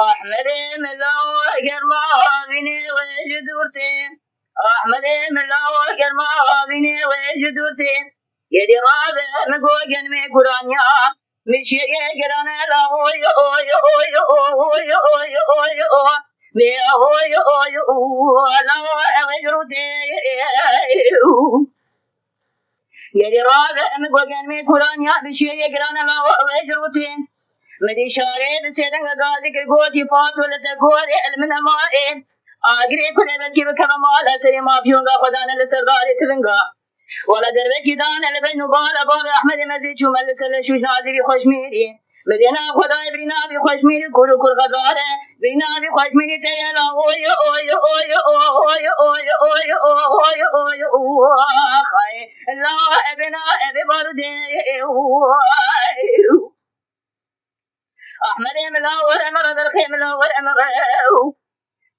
أحمد ملاك المعابني وجدورتين أحمد ملاك المعابني وجدورتين يدي رابع مقوقن مقرانيا مشي يقران لا هوي هوي هوي هوي هوي هوي هوي بيا هوي هوي هوي لا وجدورتين يدي رابع مقوقن مقرانيا مشي يقران لا وجدورتين مدي شارين سيدنا قاضي كقودي فات ولا تقولي المنا مائن أجري كل بنتي بكما مالا تري ما بيونغا خدانا لسرقاري تلنغا ولا دربكي دانا لبين بالا بابا أحمد مزيد شو ملت شو نادي بخشميري مدينا خداي برينا بخشميري كل غدارة برينا بخشميري تيالا أوي أوي أوي أوي أوي أوي أوي أوي أوي خاي لا أبنا أبي بردي أحمد ملاور أمر ذرخي ملاور أمر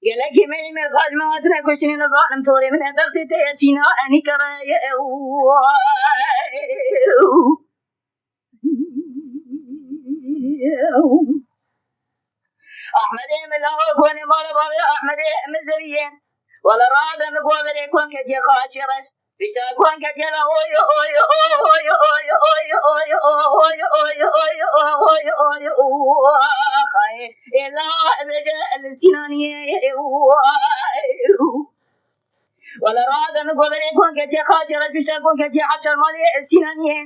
يلقي من الغاز ما أدرك وشني نظام ثوري من ذرتي تيتينا أني كراي أحمد ملاور كوني مالا بابي أحمد مزريين ولا راد مقوى يكون كجي خاشرة بيشاكون كجي لا أوي أوي أوي أوي أوي أوي أوي أوي أوي أوي أوي إلا بجا السنانية ولا راد مقوى يكون كجي خاشرة بيشاكون كجي عشر مالي السنانية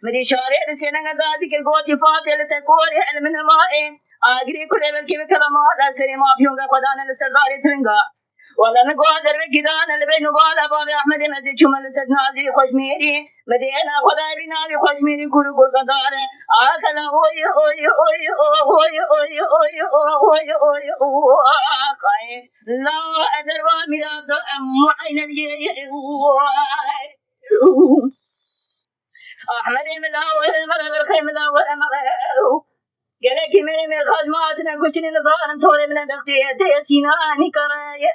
مدي شارع لسنا قادك القوتي فاضي لتكوري علم المائن أجري كل بلكي بكلمة لا سري ما بيونغا قدانا لسرقاري ترنغا ولا نقادر بكدانا لبين بالا بابي أحمد مزيد شمال سدنادي خشميري مدينا خدايبنا بخشميري كل قدارة آكلا هوي هوي هوي هوي هوي هوي هوي هوي هوي لا أدر وامدا معين الجي أحمد ملاوي مرة بالخير ملاوي مرة قالك من الخدماتنا كنت نظام طول من دقيقة تيناني كرايا